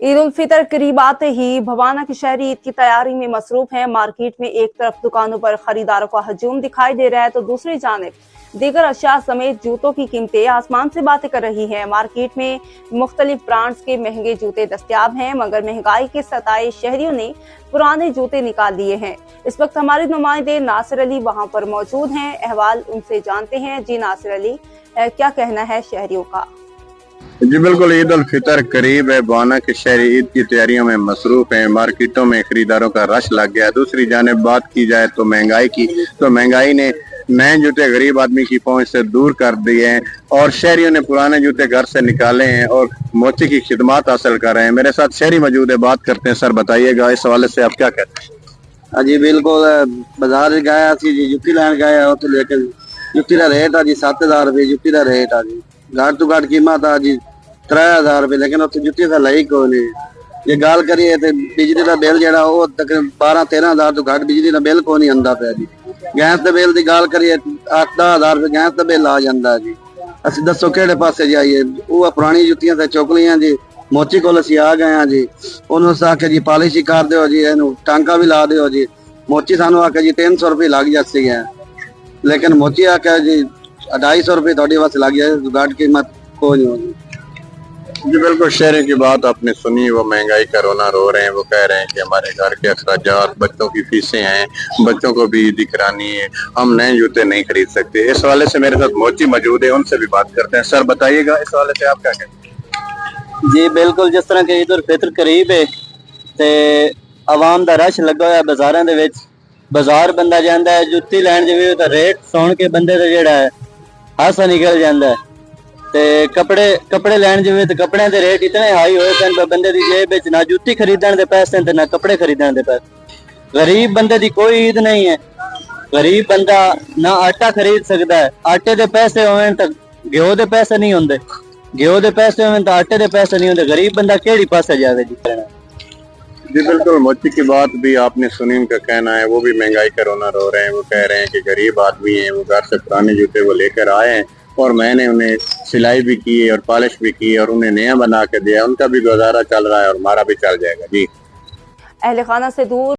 ईद उल फितर करीब आते ही भवाना के शहरी ईद की तैयारी में मसरूफ हैं। मार्केट में एक तरफ दुकानों पर खरीदारों का हजूम दिखाई दे रहा है तो दूसरी जानिब दीगर अशिया समेत जूतों की कीमतें आसमान से बातें कर रही हैं। मार्केट में मुख्तलिफ ब्रांड्स के महंगे जूते दस्तयाब हैं, मगर महंगाई के सताए शहरियों ने पुराने जूते निकाल लिए हैं। इस वक्त हमारे नुमाइंदे नासिर अली वहां पर मौजूद हैं। अहवाल उनसे जानते हैं। जी नासिर अली, क्या कहना है शहरियों का? जी बिल्कुल, ईद उल फितर करीब है। बवाना के शहरी ईद की तैयारियों में मसरूफ हैं। मार्केटों में खरीदारों का रश लग गया। दूसरी जानिब बात की जाए तो महंगाई की, तो महंगाई ने नए जूते गरीब आदमी की पहुंच से दूर कर दिए हैं और शहरियों ने पुराने जूते घर से निकाले हैं और मोची की खिदमत हासिल कर रहे हैं। मेरे साथ शहरी मौजूद है, बात करते हैं। सर बताइएगा, इस हवाले से आप क्या कहते हैं? जी बिल्कुल, बाजार गया सी जी, जुत्ती लैन गया उत्थे लेके जुत्ती का रेट है जी 7000 रुपए जुत्ती का रेट है जी। घट तो घट कीमत है जी 3000 रुपए, लेकिन उत्थे जुत्ती का लई कोई नहीं। जे गल करिए तो बिजली का बिल जड़ा वो तकरीबन 12-13 तो घट बिजली का बिल कोई नहीं आंदा पिया जी। गैस के बिल की गल करिए 8-10 रुपए गैस का बिल आ जाता जी। असं दसो किहड़े पासे जाइए? वो पुरानी जुत्तियां ते चुक लियां जी। मोची कोल असीं आ गए हैं जी। उन्होंने आख्या जी पॉलिश ही कर दो जी, इनू टांका भी ला दो जी। मोची सानू आख्या जी 300 रुपये लग जाती है, लेकिन मोची आख्या जी 250 रुपये थोड़ी वास्ते लग जाए। घट कीमत कोई नहीं होगी। जी बिल्कुल, शहरी की बात आपने सुनी। वो महंगाई का रोना रो रहे हैं। वो कह रहे हैं कि हमारे घर के अखराजात, बच्चों की फीसें हैं, बच्चों को भी ईद करानी है, हम नए जूते नहीं खरीद सकते। इस हवाले से मेरे साथ मोची मौजूद है, उनसे भी बात करते हैं। सर बताइएगा, इस हवाले से आप क्या कहते हैं? जी बिल्कुल, जिस तरह के ईद उल फितर करीब है ते आवाम दा रश लगा होया बाजारां दे विच। बाजार बंदा जांदा है जुत्ती लैण जावे तो रेट सुन के बंदे दा जेड़ा है हासा निकल जांदा है। ते कपड़े लैण जावे तो कपड़े दे रेट इतने हाई होए पन बंदे दी जेब विच ना जुत्ती खरीदण दे पैसे ते ना कपड़े खरीदण दे पैसे। गरीब बंदे दी कोई ईद नहीं है। गरीब बंदा ना आटा खरीद सकदा है। आटे दे पैसे होवन तो घ्यो दे पैसे नहीं होंदे, घ्यो दे पैसे होवन तो आटे दे पैसे नहीं होंदे। गरीब बंदा केड़ी पासे जावे जी? जी बिल्कुल, मोची की बात भी आपने सुनी। उनका कहना है वो भी महंगाई का रोना रो रहे हैं। वो कह रहे हैं कि गरीब आदमी हैं, वो घर से पुराने जूते वो लेकर आए हैं और मैंने उन्हें सिलाई भी की और पॉलिश भी की और उन्हें नया बना के दिया। उनका भी गुजारा चल रहा है और हमारा भी चल जाएगा। जी अहले खाना से दूर